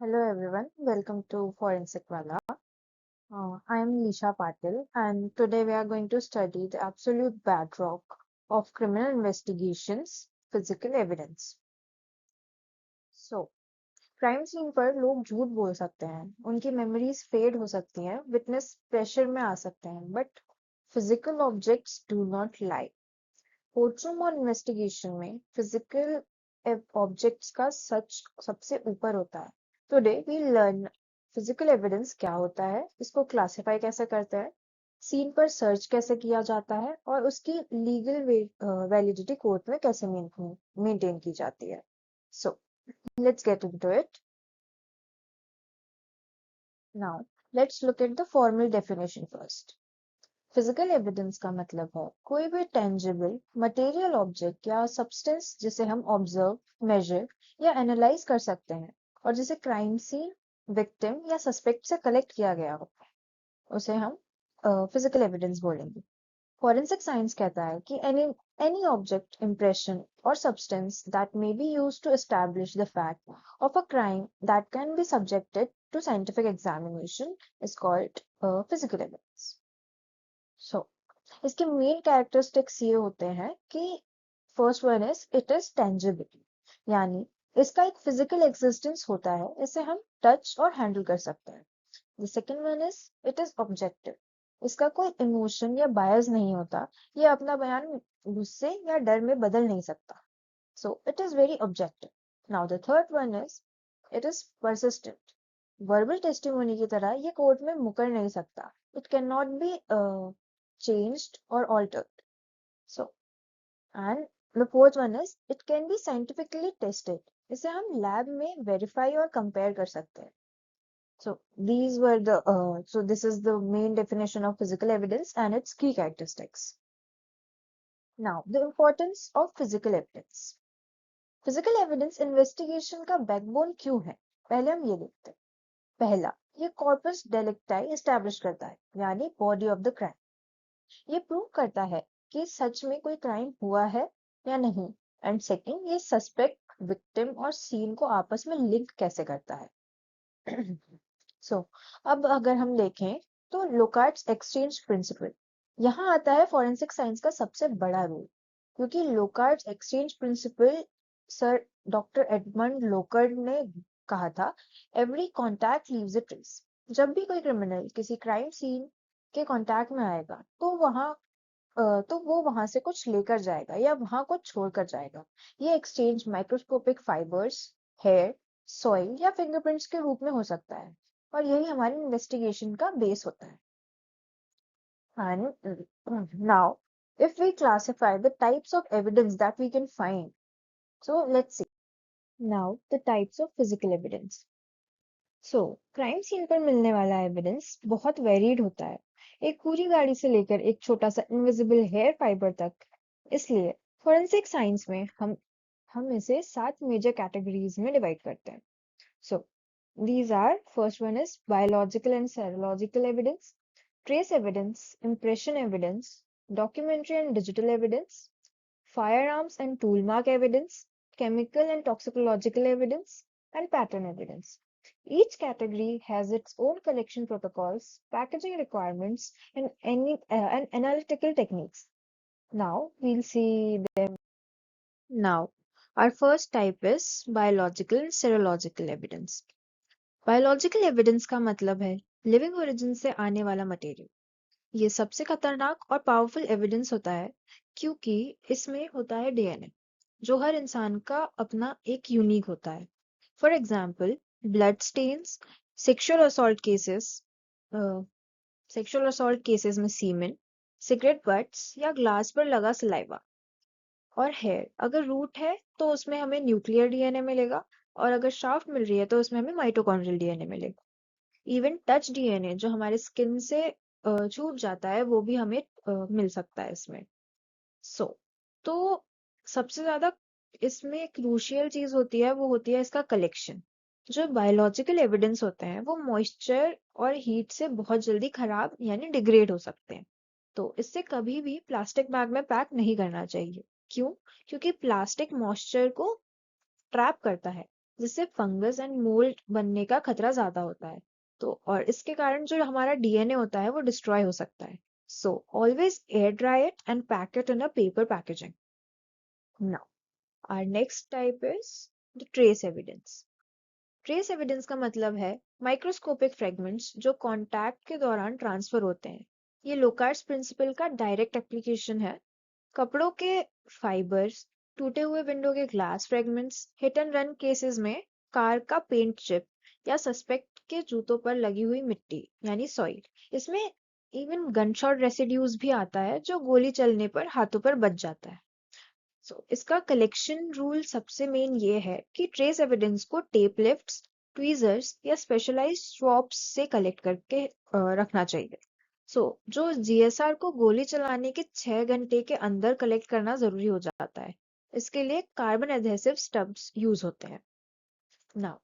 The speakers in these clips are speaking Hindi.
Hello everyone, welcome to Forensic Wala. I am Lisha Patil, and today we are going to study the absolute bedrock of criminal investigations, physical evidence. So, crime scene पर लोग झूठ बोल सकते हैं, उनकी मेमोरीज फेड हो सकती हैं, विटनेस प्रेशर में आ सकते हैं, but physical objects do not lie. Courtroom और इन्वेस्टिगेशन में फिजिकल ऑब्जेक्ट्स का सच सबसे ऊपर होता है। Today we learn physical evidence क्या होता है, इसको क्लासिफाई कैसे करते हैं, सीन पर सर्च कैसे किया जाता है और उसकी लीगल वैलिडिटी कोर्ट में कैसे मेंटेन की जाती है। So let's get into it. Now let's look at the formal definition first. Physical evidence का मतलब है कोई भी टेंजिबल मटेरियल ऑब्जेक्ट या सब्सटेंस जिसे हम ऑब्जर्व, मेजर या एनालाइज कर सकते हैं और जिसे क्राइम सीन, विक्टिम या सस्पेक्ट से कलेक्ट किया गया हो, उसे हम फिजिकल एविडेंस बोलेंगे। फॉरेंसिक साइंस कहता है कि any object, impression or substance that may be used to establish the fact of a crime that can be subjected to scientific examination is called physical evidence. So, इसके मेन कैरेक्टरिस्टिक्स ये होते हैं कि first one is it is tangible, यानी इसका एक फिजिकल एग्जिस्टेंस होता है, इसे हम टच और हैंडल कर सकते हैं। The second one is it is objective, इसका कोई इमोशन या बायस नहीं होता, ये अपना बयान गुस्से या डर में बदल नहीं सकता। So it is very objective. Now the third one is it is persistent. Verbal testimony की तरह ये कोर्ट में मुकर नहीं सकता, it can not be changed or altered. So, and the fourth one is it can be scientifically tested. इसे हम लैब में वेरीफाई और कंपेयर कर सकते हैं। So these were the so this is the main definition of physical evidence and its key characteristics. Now, the importance of physical evidence. Physical evidence investigation का बैकबोन क्यों है? पहले हम ये देखते हैं। पहला, ये कॉर्पस डेलिक्टाई एस्टैब्लिश करता है, यानी बॉडी ऑफ द क्राइम। ये प्रूव करता है कि सच में कोई क्राइम हुआ है या नहीं। एंड सेकंड, ये सस्पेक्ट, विक्टिम और सीन को आपस में लिंक कैसे करता है। सो अब अगर हम देखें तो लोकार्ट्स एक्सचेंज प्रिंसिपल, यहाँ आता है फॉरेंसिक साइंस का सबसे बड़ा रोल, क्योंकि Locard's exchange principle sir doctor Edmond Locard ने कहा था, every contact leaves a trace. जब भी कोई क्रिमिनल किसी क्राइम सीन के कांटेक्ट में आएगा तो वो वहां से कुछ लेकर जाएगा या वहां कुछ छोड़कर जाएगा। ये exchange microscopic fibres, hair, soil या फिंगरप्रिंट्स के रूप में हो सकता है, और यही हमारी इन्वेस्टिगेशन का बेस होता है। And now, if we classify the types of evidence that we can find, so let's see. Now, the types of physical evidence. So crime scene पर मिलने वाला एविडेंस बहुत वेरिड होता है, एक पूरी गाड़ी से लेकर एक छोटा सा इनविजिबल हेयर फाइबर तक। इसलिए फोरेंसिक साइंस में हम इसे 7 मेजर कैटेगरीज में डिवाइड करते हैं। सो these are, first one is biological and serological evidence, trace evidence, impression evidence, documentary and digital evidence, firearms and tool mark evidence, chemical and toxicological evidence, and pattern evidence. Each category has its own collection protocols, packaging requirements, and analytical techniques. Now we'll see them. Now, our first type is biological and serological evidence. Biological evidence का मतलब है लिविंग ओरिजिन से आने वाला मटेरियल। ये सबसे खतरनाक और पावरफुल एविडेंस होता है, क्योंकि इसमें होता है डीएनए, जो हर इंसान का अपना एक यूनिक होता है। For example, blood stains, sexual assault cases sexual assault cases में सीमेन, सिगरेट बट्स या ग्लास पर लगा सलाइवा। और हेयर, अगर रूट है तो उसमें हमें न्यूक्लियर डीएनए मिलेगा, और अगर शाफ्ट मिल रही है तो उसमें हमें माइटोकॉन्ड्रियल डीएनए मिलेगा। इवन टच डीएनए जो हमारे स्किन से छूट जाता है, वो भी हमें मिल सकता है इसमें। तो सबसे ज्यादा इसमें क्रूशियल चीज होती है, वो होती है इसका कलेक्शन। जो बायोलॉजिकल एविडेंस होते हैं वो मॉइस्चर और हीट से बहुत जल्दी खराब यानी डिग्रेड हो सकते हैं, तो इससे कभी भी प्लास्टिक बैग में पैक नहीं करना चाहिए। क्यों? क्योंकि प्लास्टिक मॉइस्चर को ट्रैप करता है, जिससे फंगस एंड मोल्ड बनने का खतरा ज्यादा होता है। तो और इसके कारण जो हमारा डीएनए होता है वो डिस्ट्रॉय हो सकता है। So always air dry it and pack it in a paper packaging. Now our next type is the trace evidence. Trace evidence का मतलब है माइक्रोस्कोपिक फ्रेगमेंट्स जो कांटेक्ट के दौरान ट्रांसफर होते हैं। ये लोकार्ट्स प्रिंसिपल का डायरेक्ट एप्लीकेशन है। कपड़ों के फाइबर्स, टूटे हुए विंडो के glass fragments, hit and run cases में कार का पेंट चिप या सस्पेक्ट के जूतों पर लगी हुई मिट्टी यानी सॉइल, इसमें इवन गनशॉट रेसिड्यूज भी आता है जो गोली चलने पर हाथों पर बच जाता है। इसका कलेक्शन रूल सबसे मेन ये है कि ट्रेस एविडेंस को टेप लिफ्ट्स, ट्वीजर्स या स्पेशलाइज्ड स्वॉप्स से कलेक्ट करके रखना चाहिए। जो जीएसआर को गोली चलाने के 6 घंटे के अंदर कलेक्ट करना जरूरी हो जाता है। इसके लिए कार्बन एडहेसिव स्टब्स यूज होते हैं। Now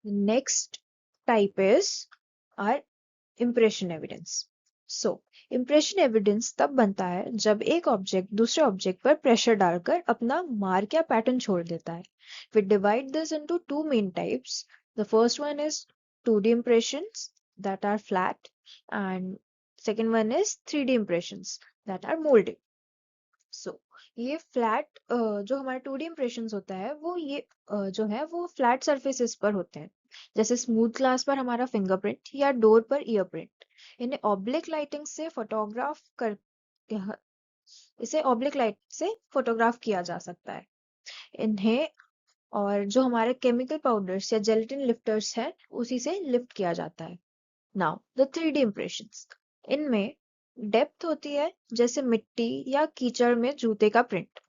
next type is our impression evidence. So impression evidence तब बनता है जब एक ऑब्जेक्ट दूसरे ऑब्जेक्ट पर प्रेशर डालकर अपना मार्क या पैटर्न छोड़ देता है। We divide this into two main types. The first one is 2D impressions that are flat, and second one is 3D impressions that are molded. सो ये फ्लैट जो हमारा 2D इम्प्रेशंस होता है वो ये जो है वो फ्लैट सरफेसेस पर होते हैं, जैसे स्मूथ ग्लास पर हमारा फिंगरप्रिंट या डोर पर ईयरप्रिंट। इन्हें ऑब्लिक लाइटिंग से फोटोग्राफ कर यह- इसे ऑब्लिक लाइट से फोटोग्राफ किया जा सकता है इन्हें। और जो हमारे केमिकल पाउडर्स या जेलेटिन लिफ्टर्स है उसी से लिफ्ट किया जाता है। नाउ द 3D इम्प्रेशंस, इनमें डेप्थ होती है जैसे मिट्टी या कीचड़ में जूते का प्रिंट।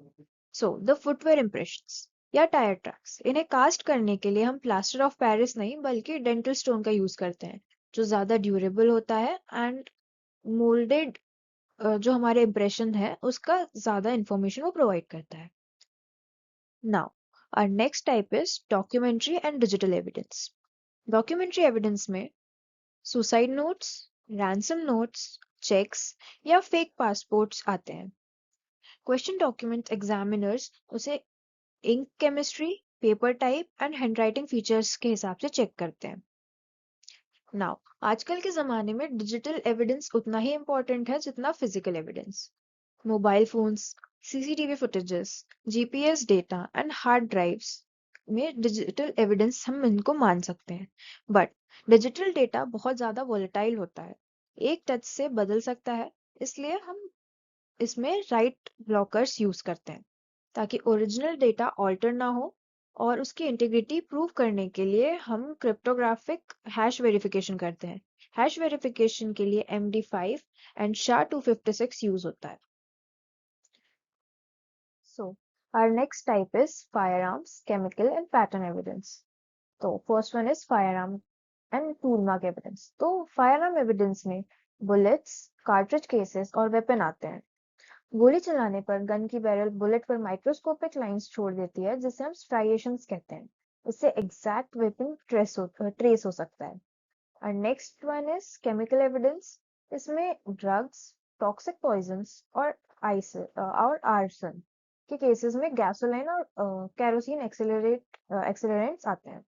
द फुटवेयर इम्प्रेशंस या टायर ट्रैक्स, इन्हें कास्ट करने के लिए हम प्लास्टर ऑफ पेरिस नहीं बल्कि डेंटल स्टोन का यूज करते हैं जो ज्यादा ड्यूरेबल होता है एंड मोल्डेड जो हमारे इम्प्रेशन है उसका ज्यादा इंफॉर्मेशन वो प्रोवाइड करता है। Now our next type is documentary and digital evidence. Documentary evidence में suicide notes, ransom notes, cheques या फेक पासपोर्ट्स आते हैं। क्वेश्चन डॉक्यूमेंट एग्जामिनर्स उसे ink chemistry, paper type and handwriting features के हिसाब से चेक करते हैं। नाउ आजकल के जमाने में डिजिटल एविडेंस उतना ही इम्पोर्टेंट है जितना physical evidence. Mobile phones, CCTV footages, GPS data and hard drives में डिजिटल एविडेंस हम इनको मान सकते हैं। बट डिजिटल डेटा बहुत ज्यादा वोलेटाइल होता है, एक टच से बदल सकता है, इसलिए हम इसमें राइट ब्लॉकर्स यूज करते हैं ताकि ओरिजिनल डेटा ऑल्टर ना हो। और उसकी इंटीग्रिटी प्रूव करने के लिए हम क्रिप्टोग्राफिक हैश वेरिफिकेशन करते हैं। हैश वेरिफिकेशन के लिए MD5 एंड SHA-256 यूज होता है। So, our next type is firearms, chemical and pattern evidence. So, first one is firearm and tool mark evidence. तो firearm evidence में bullets, cartridge cases और weapon आते हैं। गोली चलाने पर गन की बैरल बुलेट पर माइक्रोस्कोपिक लाइंस छोड़ देती है जिसे हम स्ट्राइएशंस कहते हैं। इससे एग्जैक्ट वेपन ट्रेस हो सकता है। और next one is chemical evidence. इसमें ड्रग्स, टॉक्सिक पॉइजन्स और आर्सन के केसेस में गैसोलीन और केरोसिन एक्सेलरेंट्स आते हैं।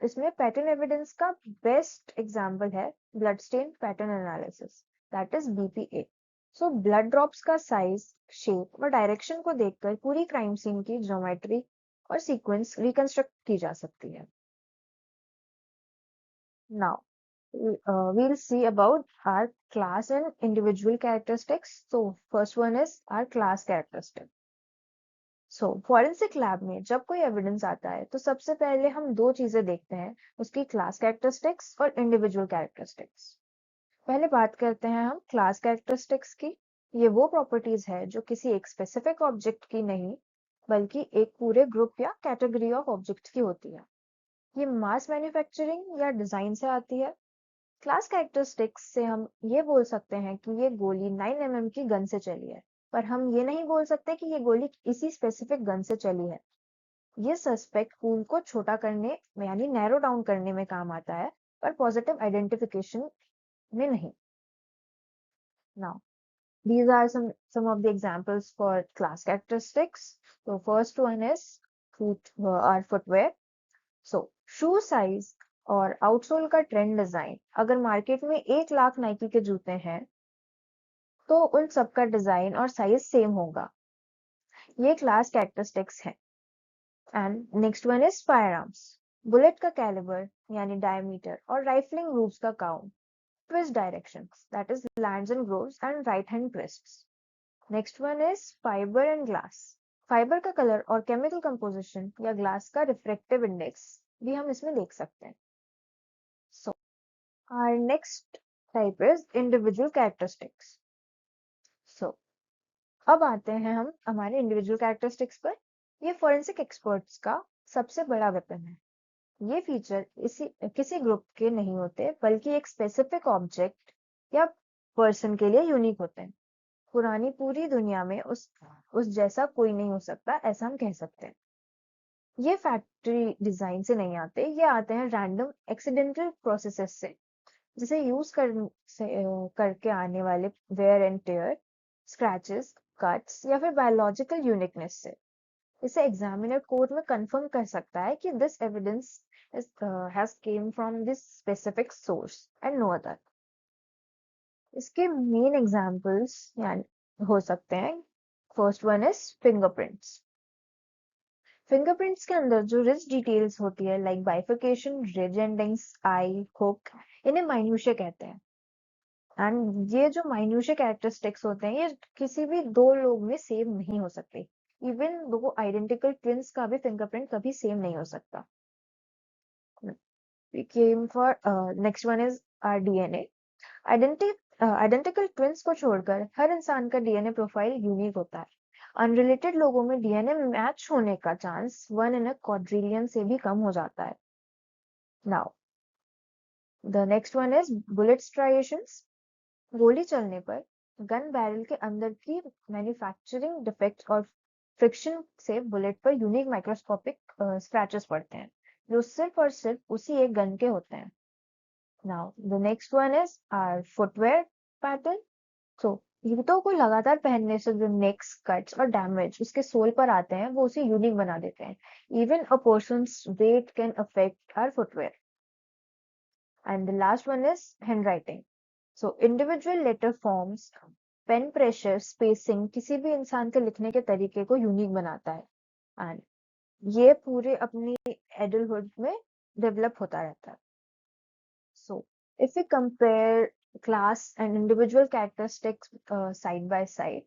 इसमें पैटर्न एविडेंस का बेस्ट एग्जांपल है blood stain pattern analysis, that is BPA। Blood drops का साइज, शेप और डायरेक्शन को देखकर पूरी क्राइम सीन की ज्योमेट्री और सीक्वेंस रिकंस्ट्रक्ट की जा सकती है। Now we'll see about our class and individual characteristics. So first one is our class characteristic. Forensic lab में जब कोई एविडेंस आता है तो सबसे पहले हम दो चीजें देखते हैं, उसकी क्लास कैरेक्टरिस्टिक्स और इंडिविजुअल कैरेक्टरिस्टिक्स। पहले बात करते हैं हम क्लास कैरेक्टरिस्टिक्स की। ये वो प्रॉपर्टीज है जो किसी एक स्पेसिफिक ऑब्जेक्ट की नहीं बल्कि एक पूरे ग्रुप या कैटेगरी ऑफ ऑब्जेक्ट की होती है। ये मास मैन्युफैक्चरिंग या डिजाइन से आती है। क्लास कैरेक्टरिस्टिक्स से हम ये बोल सकते हैं कि ये गोली 9 mm की गन से चली है, पर हम ये नहीं बोल सकते कि ये गोली इसी स्पेसिफिक गन से चली है। ये सस्पेक्ट पूल को छोटा करने में यानी नैरो डाउन करने में काम आता है, पर पॉजिटिव आइडेंटिफिकेशन में नहीं। Now these are some of the examples for class characteristics. So first one is footwear. So shoe size और आउटसोल का ट्रेंड डिजाइन, अगर मार्केट में 1 लाख नाइकी के जूते हैं तो उन सबका डिजाइन और साइज सेम होगा। ये क्लास कैरेक्टरिस्टिक्स है। And next one is firearms. Bullet का कैलिबर यानी डायमीटर और राइफलिंग ग्रूव्स का count, twist directions that is lands and grooves and right hand twists. Next one is fibre and glass. Fibre का कलर और केमिकल कंपोजिशन या ग्लास का रिफ्रैक्टिव इंडेक्स भी हम इसमें देख सकते हैं। So our next type is individual characteristics. सो अब आते हैं हम हमारे इंडिविजुअल कैरेक्टरिस्टिक्स पर। ये फोरेंसिक एक्सपर्ट्स का सबसे बड़ा वेपन है। ये फीचर किसी ग्रुप के नहीं होते, बल्कि एक स्पेसिफिक ऑब्जेक्ट या पर्सन के लिए यूनिक होते हैं। पुरानी पूरी दुनिया में उस जैसा कोई नहीं हो सकता, ऐसा हम कह सकते हैं। ये फैक्ट्री डिजाइन से नहीं आते, ये आते हैं रैंडम एक्सीडेंटल प्रोसेसेस से, जिसे करके आने वाले wear and tear, scratches, cuts या फिर बायोलॉजिकल यूनिकनेस से। इसे एग्जामिनर कोर्ट में कंफर्म कर सकता है कि this evidence has came from this specific source and no other। इसके मेन एग्जांपल्स यानी हो सकते हैं, first one is fingerprints. Fingerprints के अंदर जो रिच डिटेल्स होती है लाइक बाइफिकेशन, रिज एंडिंग्स, आई, हुक, इन्हें माइन्यूशिया कहते हैं। एंड ये जो माइन्यूशिया कैरेक्टरिस्टिक्स होते हैं, ये किसी भी दो लोग में सेम नहीं हो सकते। इवन दो आइडेंटिकल ट्विंस का भी फिंगरप्रिंट कभी सेम नहीं हो सकता। We came for next one is our DNA। Identical twins को छोड़कर हर इंसान का डीएनए प्रोफाइल यूनिक होता है। अनरिलेटेड लोगों में डीएनए मैच होने का चांस 1 in a quadrillion से भी कम हो जाता है। Now the next one is bullet striations. गोली चलने पर गन बैरल के अंदर की मैन्युफैक्चरिंग डिफेक्ट्स और फ्रिक्शन से बुलेट पर यूनिक माइक्रोस्कोपिक स्क्रैचेस पड़ते हैं, जो सिर्फ और सिर्फ उसी एक गन के होते हैं। Now, the next one is our footwear pattern। So, जूतों को लगातार पहनने से जो नेक्स, कट्स और डैमेज उसके सोल पर आते हैं, वो उसे यूनिक बना देते हैं। Even a person's weight can affect our footwear। And the last one is handwriting। So, individual letter forms, pen pressure, spacing किसी भी इंसान के लिखने के तरीके को यूनिक बनाता है। एंड ये पूरे अपनी एडल्टहुड में डेवलप होता रहता है। So, if we compare class and individual characteristics side by side,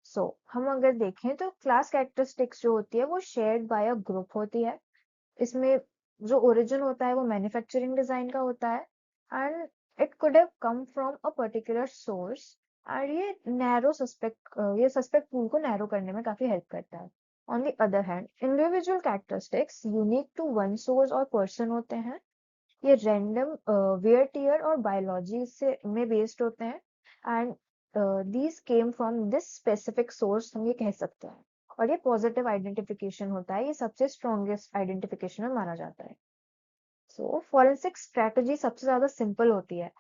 so हम अगर देखें तो class characteristics जो होती है वो shared by a group होती है। इसमें जो origin होता है वो manufacturing design का होता है, and it could have come from a particular source, और ये suspect pool को narrow करने में काफी help करता है। On the other hand, individual characteristics unique to one source और person होते हैं। ये रैंडम वेयर टियर और बायोलॉजी से में बेस्ड होते हैं। And these came from this specific source, हम ये कह सकते हैं। और ये पॉजिटिव आइडेंटिफिकेशन होता है, ये सबसे स्ट्रॉन्गेस्ट आइडेंटिफिकेशन में माना जाता है। सो फॉरेंसिक स्ट्रेटजी सबसे ज्यादा सिंपल होती है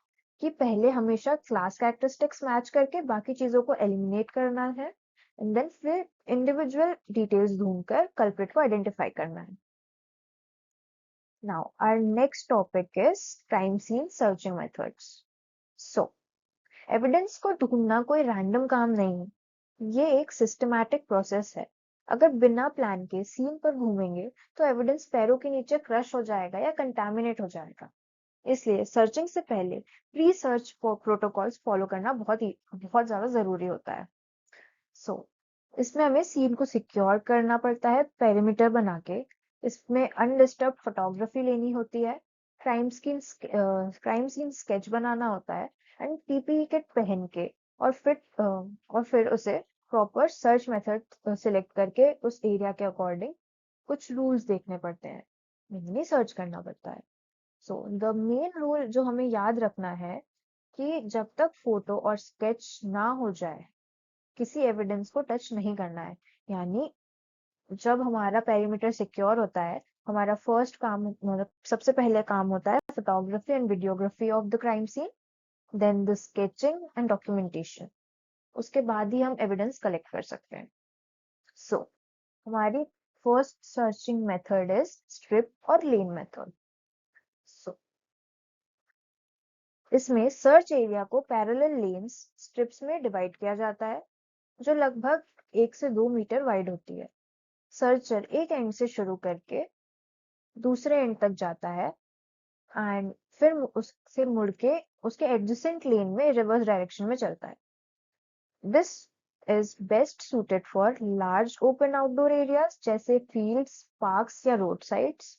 कि पहले हमेशा क्लास कैरेक्टरिस्टिक्स मैच करके बाकी चीजों को एलिमिनेट करना है, एंड देन फिर इंडिविजुअल डिटेल्स ढूंढकर कल्प्रिट को आइडेंटिफाई करना है। Now, our next topic is crime scene searching methods। So, evidence को ढूंढना कोई रैंडम काम नहीं है, ये एक सिस्टमैटिक प्रोसेस है। अगर बिना प्लान के सीन पर घूमेंगे तो एविडेंस पैरों के नीचे क्रश हो जाएगा या कंटामिनेट हो जाएगा। इसलिए सर्चिंग से पहले प्री सर्च प्रोटोकॉल्स फॉलो करना बहुत ज्यादा जरूरी होता है। सो इसमें हमें सीन को सिक्योर करना पड़ता है पेरीमीटर बना के। इसमें अनडिस्टर्ब फोटोग्राफी लेनी होती है, क्राइम सीन स्केच बनाना होता है, एंड पीपीई किट पहन के और फिर उसे प्रॉपर सर्च मेथड सिलेक्ट करके उस एरिया के अकॉर्डिंग कुछ रूल्स देखने पड़ते हैं, नहीं सर्च करना पड़ता है। सो द मेन रूल जो हमें याद रखना है कि जब तक फोटो और स्केच ना हो जाए किसी एविडेंस को टच नहीं करना है। यानी जब हमारा पेरीमीटर सिक्योर होता है, हमारा फर्स्ट काम मतलब सबसे पहले काम होता है photography and videography of the crime scene, then the sketching and documentation. उसके बाद ही हम एविडेंस कलेक्ट कर सकते हैं। सो हमारी first searching method is strip और लेन मेथड। सो इसमें सर्च एरिया को पैरेलल लेन्स स्ट्रिप्स में डिवाइड किया जाता है जो लगभग 1 से 2 मीटर वाइड होती है। सर्चर एक एंड से शुरू करके दूसरे एंड तक जाता है एंड फिर उससे मुड़ के उसके एडजेसेंट लेन में रिवर्स डायरेक्शन में चलता है। This is best suited for large open outdoor areas जैसे फील्ड्स, पार्क्स या रोड साइड्स।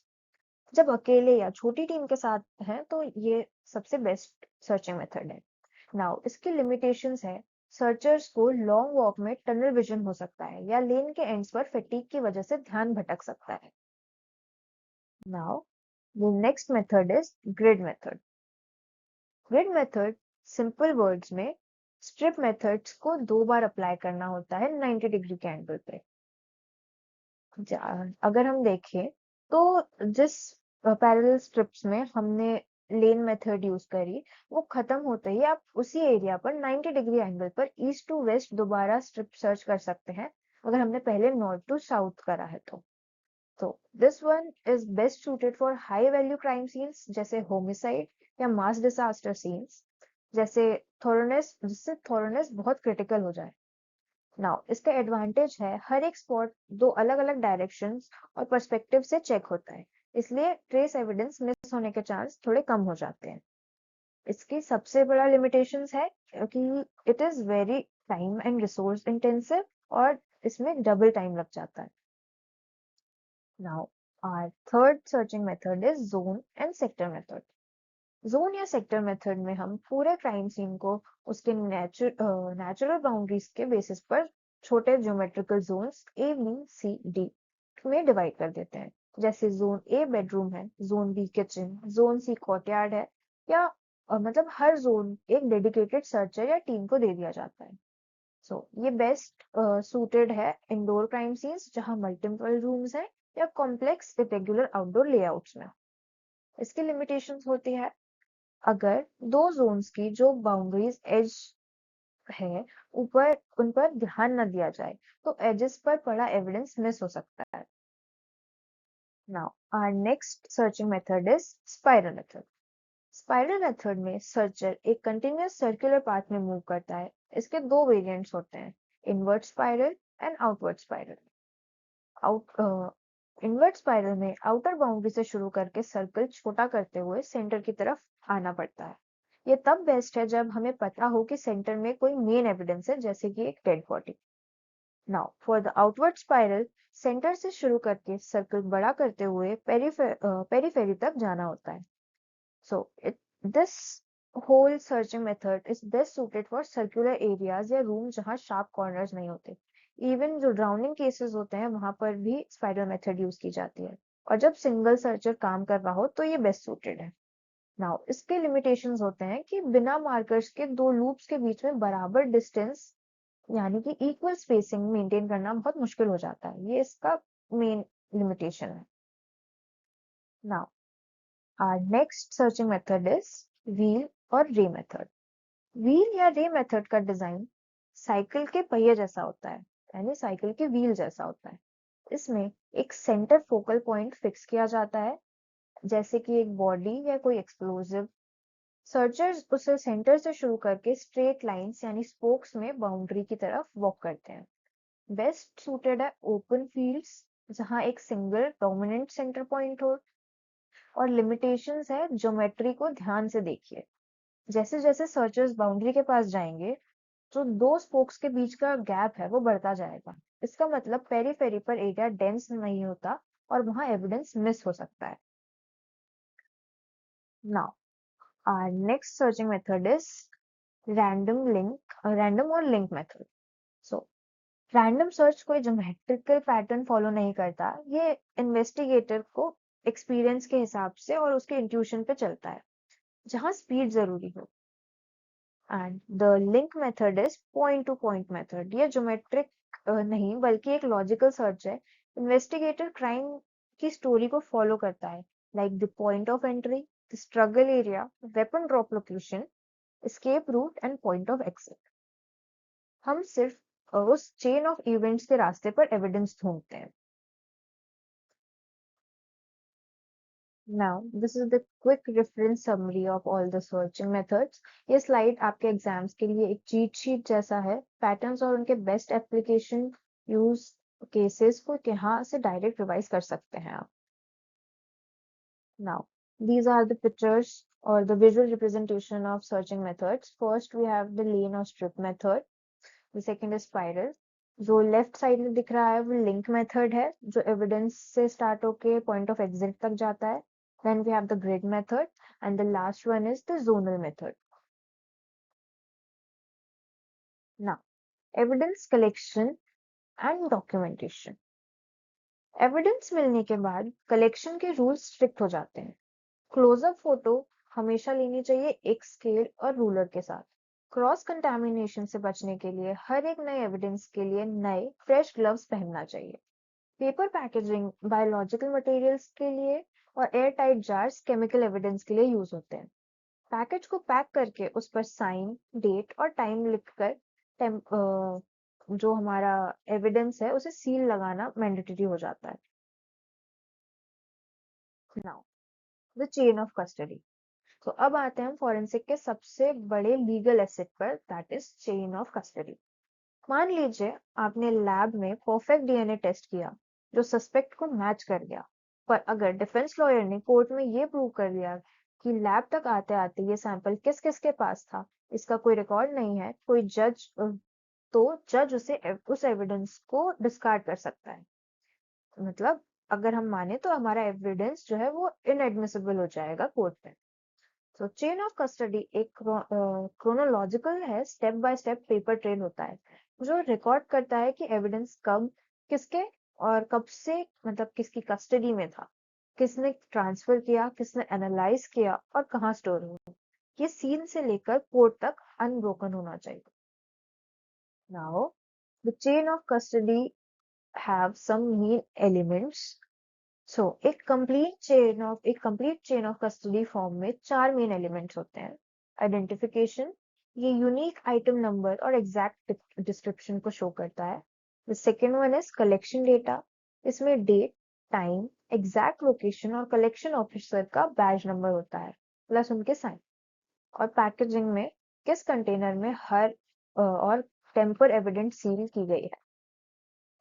जब अकेले या छोटी टीम के साथ हैं तो ये सबसे बेस्ट सर्चिंग मेथड है। नाउ इसकी लिमिटेशंस है, सर्चर्स को लॉन्ग वॉक में टनल विजन हो सकता है या लेन के एंड्स पर फटीग की वजह से ध्यान भटक सकता है। Now the next method is grid method. Grid method simple words में स्ट्रिप मेथड्स को 2 बार अप्लाई करना होता है 90 डिग्री के एंगल पे। अगर हम देखें तो जिस पैरेलल स्ट्रिप्स में हमने लेन मेथड यूज करी वो खत्म होते ही आप उसी एरिया पर 90 डिग्री एंगल पर ईस्ट टू वेस्ट दोबारा स्ट्रिप सर्च कर सकते हैं अगर हमने पहले नॉर्थ टू साउथ करा है तो this one is best suited for high value crime scenes जैसे होमिसाइड या मास डिसास्टर सीन्स जैसे थॉरोनेस, जिससे थॉरोनेस बहुत क्रिटिकल हो जाए। नाउ इसका एडवांटेज है हर एक स्पॉट 2 अलग-अलग डायरेक्शंस और पर्सपेक्टिव से चेक होता है, इसलिए ट्रेस एविडेंस मिस होने के चांस थोड़े कम हो जाते हैं। इसकी सबसे बड़ा लिमिटेशंस है कि it is very time and resource intensive और इसमें डबल टाइम लग जाता है। Now our third searching method is zone and sector method. Zone या सेक्टर मेथड में हम पूरे क्राइम सीन को उसके नेचुरल बाउंड्रीज के बेसिस पर छोटे ज्योमेट्रिकल जोन्स ए, बी, सी, डी में डिवाइड कर देते हैं। जैसे जोन ए बेडरूम है, जोन बी किचन, जोन सी कोर्टयार्ड है, या मतलब हर जोन एक डेडिकेटेड सर्चर या टीम को दे दिया जाता है। ये बेस्ट सूटेड है इंडोर क्राइम सीन्स जहां मल्टीपल रूम्स हैं या कॉम्प्लेक्स इरेगुलर आउटडोर लेआउट्स में। इसकी लिमिटेशंस होती है, अगर 2 जोन्स की जो बाउंड्रीज एज है ऊपर उन पर ध्यान न दिया जाए तो एजेस पर पड़ा एविडेंस मिस हो सकता है। Now our next searching method is spiral method. Spiral method में सर्चर एक कंटिन्यूअस सर्कुलर पाथ में मूव करता है। इसके 2 वेरिएंट्स होते हैं, invert spiral and outward spiral. Invert spiral में आउटर बाउंड्री से शुरू करके सर्कल छोटा करते हुए सेंटर की तरफ आना पड़ता है। ये तब बेस्ट है जब हमें पता हो कि सेंटर में कोई मेन एविडेंस है जैसे कि एक dead body. Now for the outward spiral centre से शुरू करके सर्कल बड़ा करते हुए पेरीफेरी तक जाना होता है। So this whole searching method is best suited for circular areas या रूम जहां शार्प कॉर्नर्स नहीं होते। इवन जो ड्राउनिंग केसेस होते हैं वहां पर भी स्पाइरल मेथड यूज की जाती है और जब सिंगल सर्चर काम कर रहा हो तो ये बेस्ट सूटेड है। नाउ इसके लिमिटेशंस होते हैं कि बिना मार्कर्स के 2 लूप्स के बीच में बराबर डिस्टेंस यानी कि इक्वल स्पेसिंग मेंटेन करना बहुत मुश्किल हो जाता है, ये इसका मेन लिमिटेशन है। Now our next searching method is wheel or ray method. Wheel या रे मेथड का डिजाइन साइकिल के पहिए जैसा होता है, यानी साइकिल के व्हील जैसा होता है। इसमें एक सेंटर फोकल पॉइंट फिक्स किया जाता है जैसे कि एक बॉडी या कोई एक्सप्लोजिव। सर्चर्स उसे सेंटर से शुरू करके स्ट्रेट लाइंस यानी स्पोक्स में बाउंड्री की तरफ वॉक करते हैं। बेस्ट सूटेड है ओपन फील्ड्स जहां एक सिंगल डोमिनेंट सेंटर पॉइंट हो। और लिमिटेशंस है, ज्योमेट्री को ध्यान से देखिए, जैसे जैसे सर्चर्स बाउंड्री के पास जाएंगे जो 2 स्पोक्स के बीच का गैप है वो बढ़ता जाएगा। इसका मतलब पेरीफेरी पर एरिया डेंस नहीं होता और वहां एविडेंस मिस हो सकता है। Now our next searching method is random और link method. So random search कोई ज्योमेट्रिकल पैटर्न फॉलो नहीं करता, ये इन्वेस्टिगेटर को एक्सपीरियंस के हिसाब से और उसके इंट्यूशन पे चलता है जहां स्पीड जरूरी हो। And the link method is point two point method. ये ज्योमेट्रिक नहीं बल्कि एक लॉजिकल सर्च है। इन्वेस्टिगेटर क्राइम की स्टोरी को फॉलो करता है, like the point of entry, the struggle area, weapon drop location, escape route and point of exit. हम सिर्फ उस चेन ऑफ इवेंट्स के रास्ते पर एविडेंस ढूंढते हैं। Now, this is the quick reference summary of all the searching methods. ये स्लाइड आपके एग्जाम्स के लिए एक चीट शीट जैसा है, पैटर्न्स और उनके बेस्ट एप्लीकेशन यूज केसेस को यहाँ से डायरेक्ट रिवाइज कर सकते हैं आप. Now, these are the pictures or the visual representation of searching methods. First, we have the lane or strip method. The second is spiral. जो लेफ्ट साइड में दिख रहा है वो लिंक मेथड है, जो एविडेंस से स्टार्ट होके पॉइंट ऑफ एग्जिट तक जाता है. Then we have the grid method, and the last one is the zonal method. Now, evidence collection and documentation. Evidence मिलने के बाद कलेक्शन के रूल्स स्ट्रिक्ट हो जाते हैं. क्लोजअप फोटो हमेशा लेनी चाहिए एक स्केल और रूलर के साथ. क्रॉस कंटामिनेशन से बचने के लिए हर एक नए एविडेंस के लिए नए फ्रेश ग्लव्स पहनना चाहिए. पेपर पैकेजिंग बायोलॉजिकल मटेरियल्स के लिए और air tight jars chemical evidence के लिए यूज होते हैं. पैकेज को पैक करके उस पर साइन, डेट और टाइम लिखकर जो हमारा एविडेंस है उसे सील लगाना मैंडेटरी हो जाता है. Now the chain of custody. तो अब आते हैं हम फॉरेंसिक के सबसे बड़े लीगल एसेट पर, that is chain of custody. मान लीजिए आपने लैब में परफेक्ट डीएनए टेस्ट किया जो सस्पेक्ट को मैच कर गया, पर अगर डिफेंस लॉयर ने कोर्ट में ये प्रूव कर दिया कि लैब तक आते आते ये सैंपल किस किस के पास था, इसका कोई रिकॉर्ड नहीं है, कोई जज तो जज उस एविडेंस को डिस्कार्ड कर सकता है. मतलब अगर हम माने तो हमारा एविडेंस जो है वो इनएडमिसिबल हो जाएगा कोर्ट में. तो चेन ऑफ कस्टडी एक क्रोनोलॉजिकल है, step by step paper trail होता है जो रिकॉर्ड करता है कि एविडेंस कब, किसके और कब से, मतलब किसकी कस्टडी में था, किसने ट्रांसफर किया, किसने एनालाइज किया और कहाँ स्टोर हुआ. ये सीन से लेकर कोर्ट तक अनब्रोकन होना चाहिए. Now, the chain of custody have some main elements. So, एक complete chain of custody form में 4 main elements होते हैं. Identification, ये unique item number और exact description को show करता है. The second one is collection data. इसमें date, time, exact location और collection officer का badge number होता है, plus उनके sign. और पैकेजिंग में किस कंटेनर में हर और टेम्पर एविडेंट सील की गई है.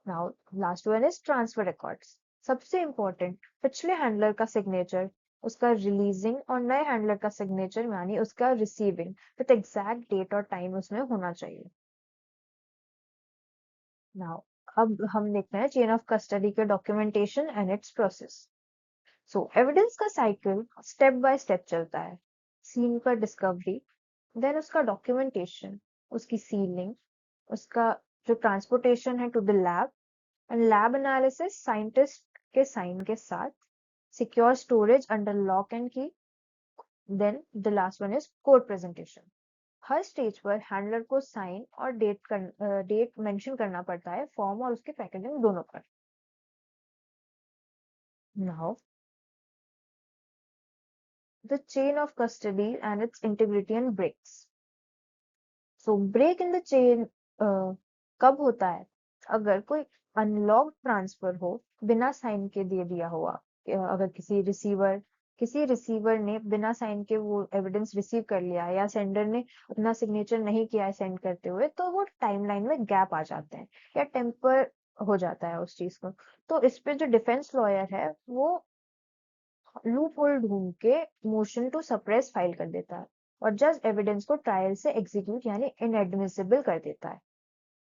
Now last one is transfer records. सबसे इंपॉर्टेंट पिछले हैंडलर का सिग्नेचर, उसका रिलीजिंग और नए हैंडलर का सिग्नेचर यानी उसका रिसीविंग विद एग्जैक्ट डेट और टाइम उसमें होना चाहिए. नाउ अब हम देखते हैं चेन ऑफ कस्टडी के documentation and it's process. So evidence का साइकिल स्टेप बाय स्टेप चलता है. सीन पर डिस्कवरी, देन उसका डॉक्यूमेंटेशन, उसकी सीलिंग, उसका जो ट्रांसपोर्टेशन है to the lab and lab analysis scientist के साइन के साथ, secure storage under lock and key, then the last one is court presentation. हर स्टेज पर हैंडलर को साइन और डेट मेंशन करना पड़ता है फॉर्म और उसके पैकेजिंग दोनों पर. Now the chain of custody and its integrity and breaks. So break in the chain कब होता है? अगर कोई अनलॉक्ड ट्रांसफर हो बिना साइन के दे दिया हुआ. अगर किसी रिसीवर ने बिना साइन के वो एविडेंस रिसीव कर लिया है या सेंडर ने अपना सिग्नेचर नहीं किया है सेंड करते हुए, तो वो टाइमलाइन में गैप आ जाते हैं या टेम्पर हो जाता है उस चीज को. तो इस पे जो डिफेंस लॉयर है वो लूप होल ढूंढ के मोशन टू सप्रेस फाइल कर देता है और जज एविडेंस को ट्रायल से एग्जीक्यूट यानी इनएडमिसिबल कर देता है.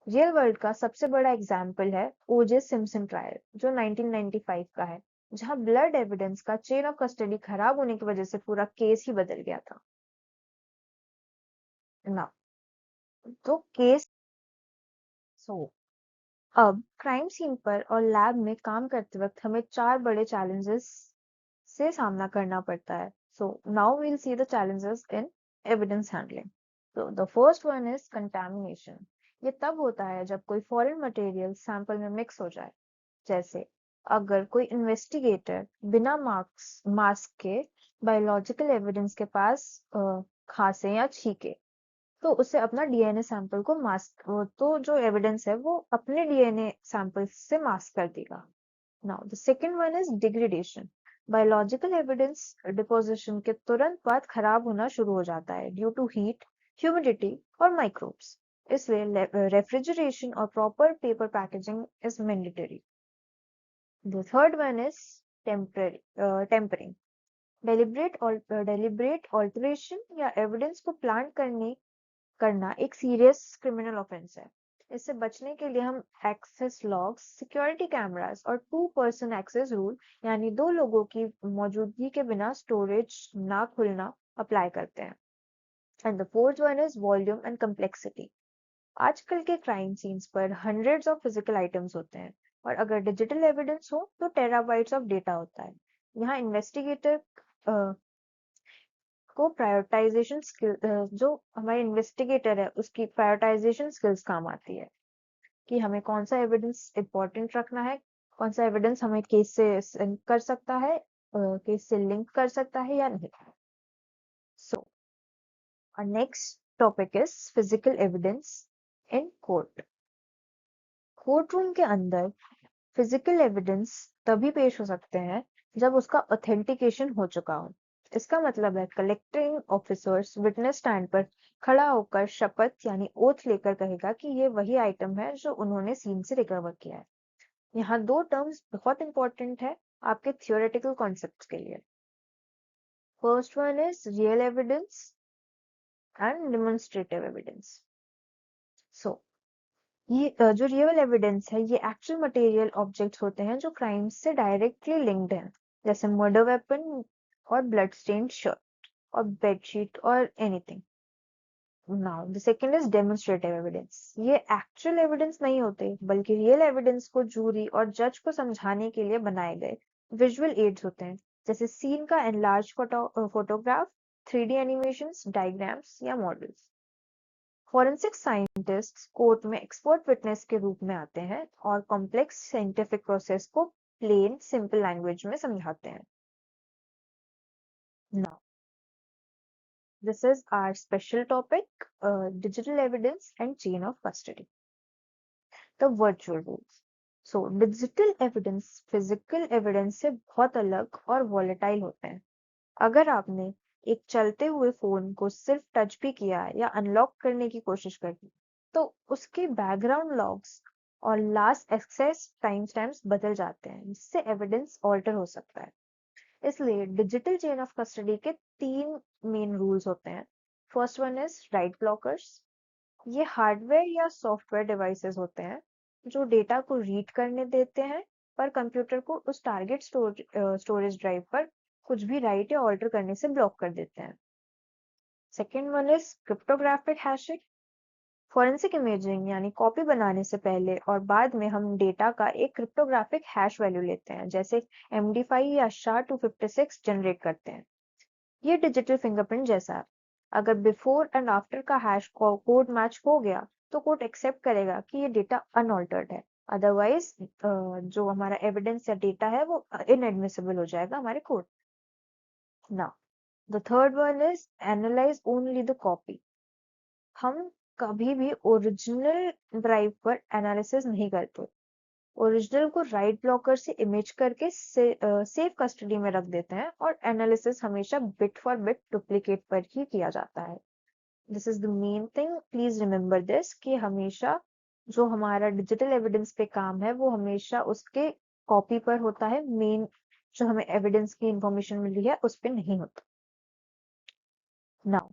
रियल वर्ल्ड का सबसे बड़ा एग्जाम्पल है ओजे सिम्पसन ट्रायल जो 1995 का है, जहां ब्लड एविडेंस का चेन ऑफ कस्टडी खराब होने की वजह से पूरा केस ही बदल गया था. ना तो केस सो अब क्राइम सीन पर और लैब में काम करते वक्त हमें 4 बड़े चैलेंजेस से सामना करना पड़ता है. So now we'll see the challenges in evidence handling. So the first one is contamination. ये तब होता है जब कोई फॉरेन मटेरियल सैंपल में मिक्स हो जाए. जैसे अगर कोई इन्वेस्टिगेटर बिना मास्क के बायोलॉजिकल एविडेंस के पास खांसे या छींके, तो उसे अपना डीएनए सैंपल को मास्क, तो जो एविडेंस है वो अपने डीएनए सैंपल से मास्क कर देगा. Now the second one is degradation. Biological evidence deposition के तुरंत बाद खराब होना शुरू हो जाता है ड्यू टू हीट, ह्यूमिडिटी और माइक्रोब्स। इसलिए रेफ्रिजरेशन और proper paper packaging is mandatory. The third one is tampering. Deliberate alteration या एविडेंस को प्लांट करना एक सीरियस क्रिमिनल ऑफेंस है। इससे बचने के लिए हम एक्सेस लॉग्स, सिक्योरिटी कैमरास और टू पर्सन एक्सेस रूल यानी दो लोगों की मौजूदगी के बिना स्टोरेज ना खुलना अप्लाई करते हैं। And the fourth one is volume and complexity. आजकल के क्राइम सीन्स पर हंड्रेड्स ऑफ फिजिकल आइटम्स होते हैं और अगर डिजिटल एविडेंस हो तो टेराबाइट्स ऑफ डेटा होता है। यहाँ इन्वेस्टिगेटर को प्रायोरिटाइजेशन स्किल, जो हमारे इन्वेस्टिगेटर है उसकी प्रायोरिटाइजेशन स्किल्स काम आती है कि हमें कौन सा एविडेंस इंपॉर्टेंट रखना है, कौन सा एविडेंस हमें केस से कर सकता है, केस से लिंक कर सकता है या नहीं। सो our next topic is physical evidence in court. Court room के अंदर फिजिकल एविडेंस तभी पेश हो सकते हैं जब उसका ऑथेंटिकेशन हो चुका हो। इसका मतलब है कलेक्टिंग ऑफिसर्स विटनेस स्टैंड पर खड़ा होकर शपथ यानी ओथ लेकर कहेगा कि ये वही आइटम है जो उन्होंने सीन से रिकवर किया है। यहाँ दो टर्म्स बहुत इंपॉर्टेंट है आपके थियोरेटिकल कॉन्सेप्ट्स के लिए। First one is real evidence and demonstrative evidence. So ये जो रियल एविडेंस है ये एक्चुअल मटेरियल ऑब्जेक्ट्स होते हैं जो क्राइम से डायरेक्टली लिंक्ड हैं, जैसे मर्डर वेपन और ब्लड स्टेन्ड शर्ट और बेडशीट और anything. Now the second is demonstrative evidence. ये एक्चुअल एविडेंस नहीं होते बल्कि रियल एविडेंस को जूरी और जज को समझाने के लिए बनाए गए विजुअल एड्स होते हैं, जैसे सीन का enlarge photograph, 3D animations, diagrams या मॉडल्स। फॉरेंसिक साइंटिस्ट्स कोर्ट में एक्सपर्ट विटनेस के रूप में आते हैं और कॉम्प्लेक्स साइंटिफिक प्रोसेस को प्लेन सिंपल लैंग्वेज में समझाते हैं। Now this is our special topic, digital evidence and chain of custody, the virtual rules. So digital evidence physical evidence से बहुत अलग और वॉलेटाइल होते हैं। अगर आपने एक चलते हुए फोन को सिर्फ टच भी किया या अनलॉक करने की कोशिश कर दी तो उसके बैकग्राउंड लॉग्स और लास्ट एक्सेस टाइम स्टैम्प्स बदल जाते हैं, जिससे एविडेंस ऑल्टर हो सकता है। इसलिए डिजिटल चेन ऑफ कस्टडी के तीन मेन रूल्स होते हैं। First one is right blockers. ये हार्डवेयर या सॉफ्टवेयर डिवाइसेस होते हैं जो डेटा को रीड करने देते हैं पर कंप्यूटर को उस टारगेट स्टोरेज ड्राइव पर कुछ भी राइट या ऑल्टर करने से ब्लॉक कर देते हैं। Second one is cryptographic hashing. Forensic imaging यानी कॉपी बनाने से पहले और बाद में हम डेटा का एक क्रिप्टोग्राफिक हैश वैल्यू लेते हैं, जैसे MD5 या SHA-256 जनरेट करते हैं। ये डिजिटल फिंगरप्रिंट जैसा है। अगर बिफोर एंड आफ्टर का हैश कोड मैच हो गया तो कोर्ट एक्सेप्ट करेगा कि ये डेटा अनऑल्टर्ड है, अदरवाइज जो हमारा एविडेंस या डेटा है वो इनएडमिसिबल हो जाएगा हमारे court. Now the third one is analyse only the copy. हम कभी भी ओरिजिनल ड्राइव पर एनालिसिस नहीं करते। ओरिजिनल को राइट ब्लॉकर से इमेज करके सेफ कस्टडी में रख देते हैं और एनालिसिस हमेशा बिट फॉर बिट डुप्लीकेट पर ही किया जाता है। This is the main thing, please remember this कि हमेशा जो हमारा डिजिटल एविडेंस पे काम है वो हमेशा उसके कॉपी पर होता है, मेन जो हमें एविडेंस की इंफॉर्मेशन मिली है उस पर नहीं होता। Now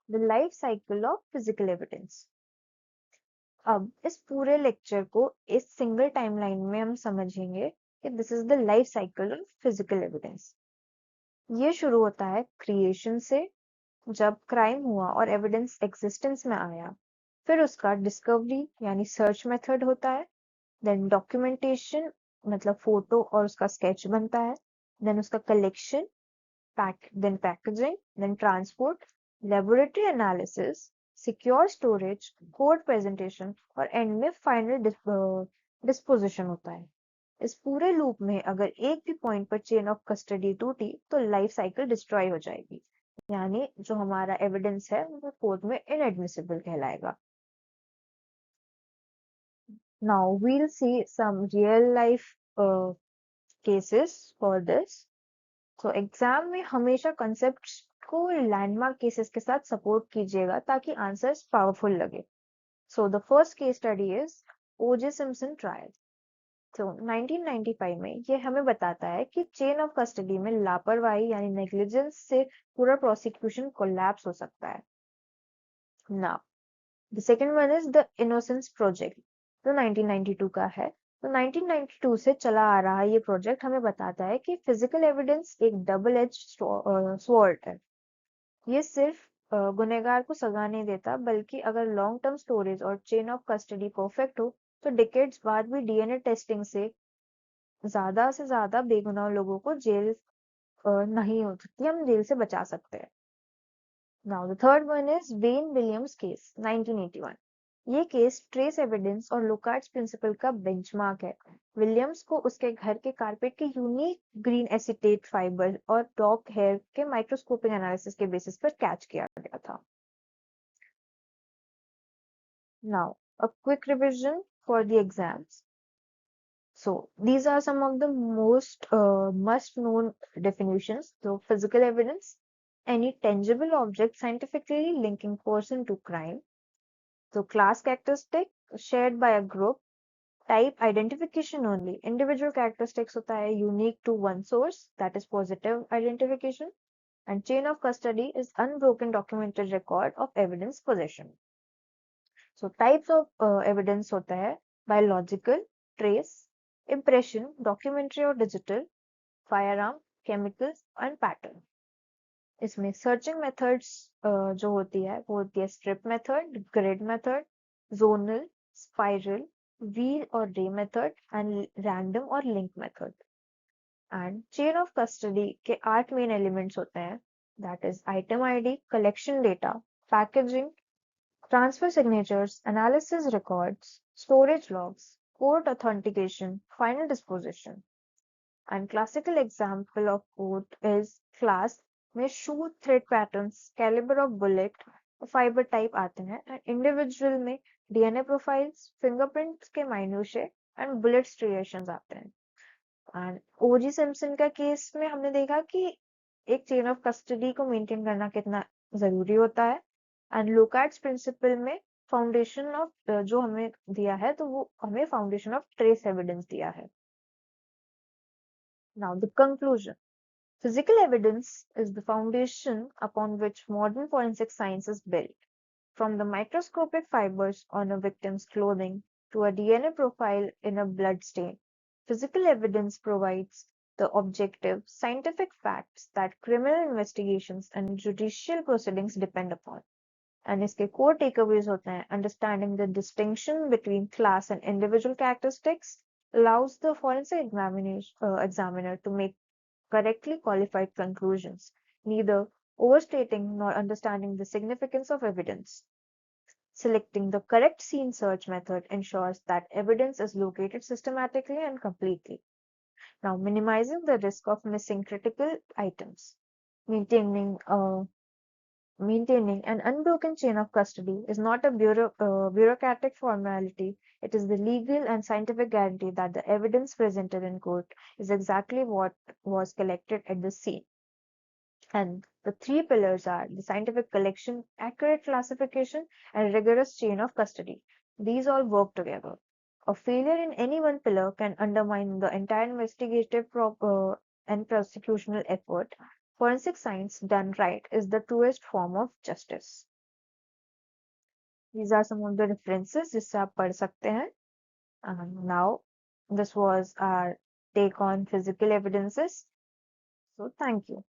the life cycle of physical evidence. अब इस पूरे लेक्चर को इस सिंगल टाइमलाइन में हम समझेंगे कि this is the life cycle of physical evidence. ये शुरू होता है क्रिएशन से, जब क्राइम हुआ और एविडेंस एग्जिस्टेंस में आया। फिर उसका डिस्कवरी यानी सर्च मेथड होता है, देन डॉक्यूमेंटेशन मतलब फोटो और उसका स्केच बनता है, देन उसका collection, then packaging, then transport, laboratory analysis, secure storage, court presentation और एंड में फाइनल डिस्पोजिशन होता है। इस पूरे लूप में अगर एक भी पॉइंट पर चेन ऑफ कस्टडी टूटी तो लाइफ साइकिल डिस्ट्रॉय हो जाएगी, यानी जो हमारा एविडेंस है वो कोर्ट में इनएडमिसिबल कहलाएगा। Now we'll see some real life cases for this. तो एग्जाम में हमेशा कॉन्सेप्ट्स को लैंडमार्क केसेस के साथ सपोर्ट कीजिएगा ताकि आंसर्स पावरफुल लगे। So the first case study is ओजे सिम्पसन ट्रायल। तो 1995 में ये हमें बताता है कि चेन ऑफ कस्टडी में लापरवाही यानी नेग्लिजेंस से पूरा प्रोसिक्यूशन कोलैप्स हो सकता है। Now the second one is the innocence project, जो 1992 का है। तो 1992 से चला आ रहा ये प्रोजेक्ट हमें बताता है कि फिजिकल एविडेंस एक डबल एज स्वॉर्ड है। ये सिर्फ गुनहगार को सजा नहीं देता, बल्कि अगर लॉन्ग टर्म स्टोरेज और चेन ऑफ कस्टडी परफेक्ट हो तो डिकेड्स बाद भी डीएनए टेस्टिंग से ज्यादा बेगुनाह लोगों को जेल नहीं हो सकती, हम जेल से बचा सकते हैं। Now the third one is when Williams case 1981। ये केस ट्रेस एविडेंस और लुकार्ट्स प्रिंसिपल का बेंचमार्क है। विलियम्स को उसके घर के कारपेट के यूनिक ग्रीन एसीटेट फाइबर और डॉग हेयर के माइक्रोस्कोपिक एनालिसिस के बेसिस पर कैच किया गया था। Now a quick revision for the exams. So these are some of the most must known definitions. So physical evidence, any tangible object scientifically linking person to crime. So class characteristic shared by a group. Type identification only. Individual characteristics hota hai unique to one source, that is positive identification. And chain of custody is unbroken documented record of evidence possession. So types of evidence hota hai biological, trace, impression, documentary or digital, firearm, chemicals and pattern. इसमें सर्चिंग मेथड्स जो होती है वो होती है strip method, grid method, zonal, spiral, wheel or ray method and random और link method. And chain of custody के 8 मेन एलिमेंट्स होते हैं, that is item ID, collection data, packaging, transfer signatures, analysis records, storage logs, court authentication, final disposition. And classical example of code is class में shoe thread patterns, caliber of bullet, fiber type आते हैं, and individual में DNA profiles, fingerprints के minutiae and bullet striations आते हैं। And OG Simpson का केस में हमने देखा कि एक चेन ऑफ कस्टडी को मेंटेन करना कितना जरूरी होता है। एंड लुकार्ट्स प्रिंसिपल में फाउंडेशन ऑफ जो हमें दिया है तो वो हमें फाउंडेशन ऑफ ट्रेस एविडेंस दिया है। Now the conclusion. Physical evidence is the foundation upon which modern forensic science is built. From the microscopic fibers on a victim's clothing to a DNA profile in a blood stain, physical evidence provides the objective, scientific facts that criminal investigations and judicial proceedings depend upon. And इसके core takeaways होते हैं, understanding the distinction between class and individual characteristics allows the forensic examiner to make correctly qualified conclusions, neither overstating nor understanding the significance of evidence. Selecting the correct scene search method ensures that evidence is located systematically and completely. Now, minimizing the risk of missing critical items. Maintaining an unbroken chain of custody is not a bureaucratic formality. It is the legal and scientific guarantee that the evidence presented in court is exactly what was collected at the scene. And the three pillars are the scientific collection, accurate classification, and rigorous chain of custody. These all work together. A failure in any one pillar can undermine the entire investigative and prosecutional effort. Forensic science done right is the truest form of justice. These are some of the references जिससे आप पढ़ सकते हैं. And now, this was our take on physical evidences. So, thank you.